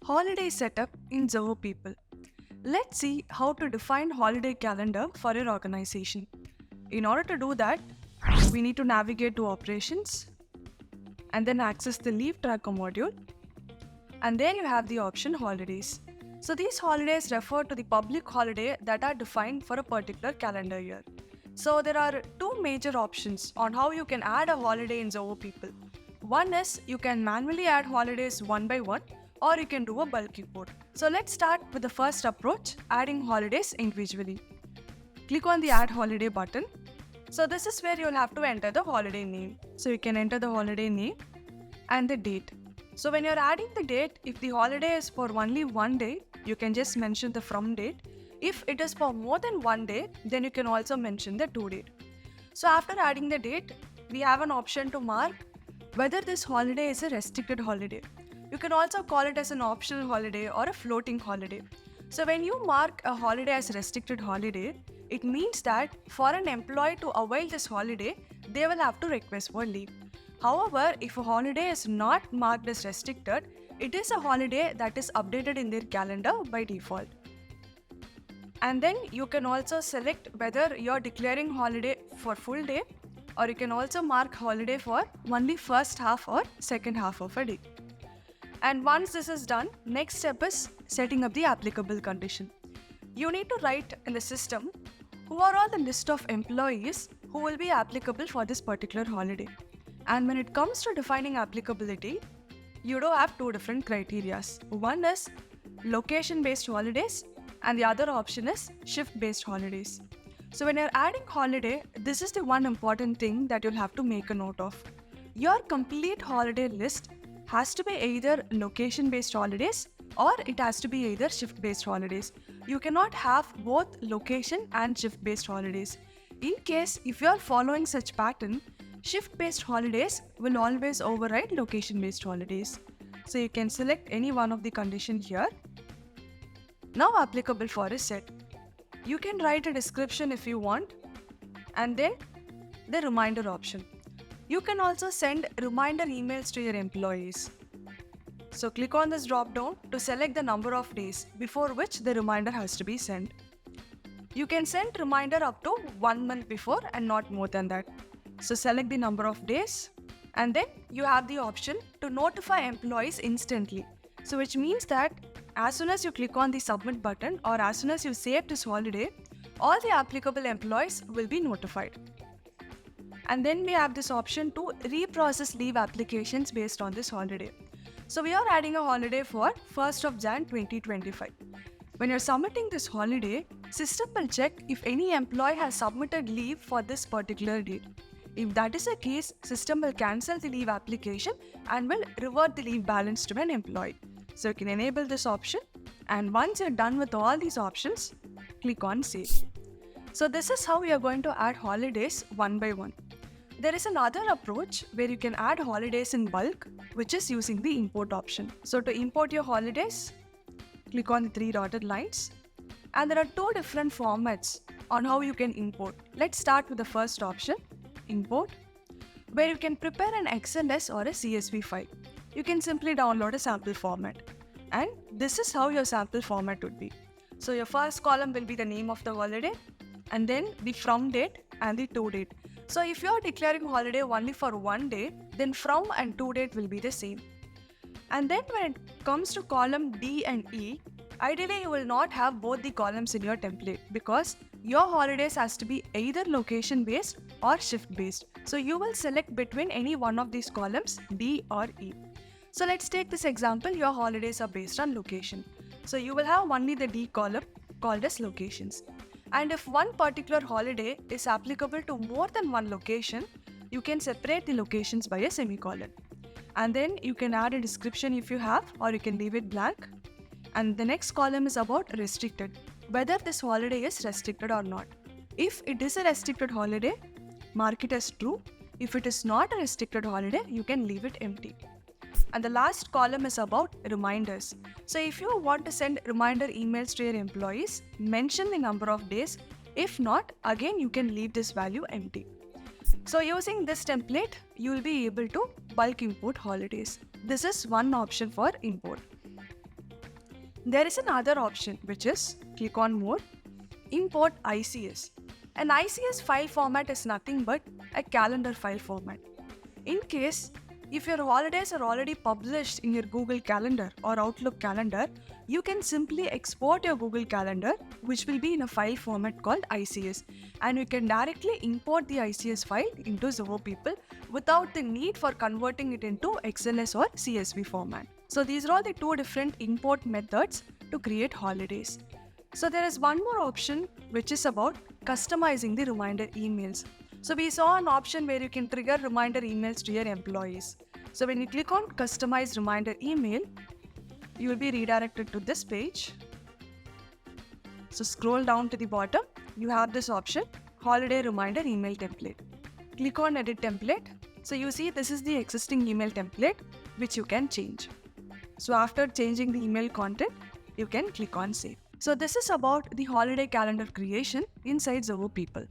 Holiday setup in Zoho People. Let's see how to define holiday calendar for your organization. In order to do that, we need to navigate to operations and then access the leave tracker module, and then you have the option holidays. So these holidays refer to the public holiday that are defined for a particular calendar year. So there are two major options on how you can add a holiday in Zoho People. One is you can manually add holidays one by one, or you can do a bulk import. So let's start with the first approach, adding holidays individually. Click on the add holiday button. So this is where you'll have to enter the holiday name. So you can enter the holiday name and the date. So when you're adding the date, if the holiday is for only one day, you can just mention the from date. If it is for more than one day, then you can also mention the to date. So after adding the date, we have an option to mark whether this holiday is a restricted holiday. You can also call it as an optional holiday or a floating holiday. So when you mark a holiday as a restricted holiday, it means that for an employee to avail this holiday, they will have to request for leave. However, if a holiday is not marked as restricted, it is a holiday that is updated in their calendar by default. And then you can also select whether you're declaring holiday for full day, or you can also mark holiday for only first half or second half of a day. And once this is done, next step is setting up the applicable condition. You need to write in the system who are all the list of employees who will be applicable for this particular holiday. And when it comes to defining applicability, you do have two different criteria. One is location-based holidays and the other option is shift-based holidays. So when you're adding holiday, this is the one important thing that you'll have to make a note of. Your complete holiday list has to be either location-based holidays or it has to be either shift-based holidays. You cannot have both location and shift-based holidays. In case if you are following such pattern, shift-based holidays will always override location-based holidays. So you can select any one of the conditions here. Now applicable for is set. You can write a description if you want, and then the reminder option. You can also send reminder emails to your employees. So click on this drop down to select the number of days before which the reminder has to be sent. You can send reminder up to 1 month before and not more than that. So select the number of days, and then you have the option to notify employees instantly. So which means that as soon as you click on the submit button or as soon as you save this holiday, all the applicable employees will be notified. And then we have this option to reprocess leave applications based on this holiday. So we are adding a holiday for 1st of Jan 2025. When you're submitting this holiday, system will check if any employee has submitted leave for this particular date. If that is the case, system will cancel the leave application and will revert the leave balance to an employee. So you can enable this option, and once you're done with all these options, click on save. So this is how we are going to add holidays one by one. There is another approach where you can add holidays in bulk, which is using the import option. So to import your holidays, click on the three dotted lines, and there are two different formats on how you can import. Let's start with the first option, import, where you can prepare an XLS or a CSV file. You can simply download a sample format, and this is how your sample format would be. So your first column will be the name of the holiday, and then the from date and the to date. So if you are declaring holiday only for one day, then from and to date will be the same. And then when it comes to column D and E, ideally you will not have both the columns in your template because your holidays has to be either location based or shift based. So you will select between any one of these columns, D or E. So let's take this example, your holidays are based on location. So you will have only the D column called as locations. And if one particular holiday is applicable to more than one location, you can separate the locations by a semicolon. And then you can add a description if you have, or you can leave it blank. And the next column is about restricted, whether this holiday is restricted or not. If it is a restricted holiday, mark it as true. If it is not a restricted holiday, you can leave it empty. And the last column is about reminders. So if you want to send reminder emails to your employees, mention the number of days. If not, again you can leave this value empty. So using this template, you will be able to bulk import holidays. This is one option for import. There is another option which is click on more, import ICS. An ICS file format is nothing but a calendar file format. In case if your holidays are already published in your Google Calendar or Outlook Calendar, you can simply export your Google Calendar, which will be in a file format called ICS, and you can directly import the ICS file into Zoho People without the need for converting it into XLS or CSV format. So these are all the two different import methods to create holidays. So there is one more option which is about customizing the reminder emails. So we saw an option where you can trigger reminder emails to your employees. So when you click on customize reminder email, you will be redirected to this page. So scroll down to the bottom, you have this option, holiday reminder email template. Click on edit template. So you see this is the existing email template which you can change. So after changing the email content, you can click on save. So this is about the holiday calendar creation inside Zoho People.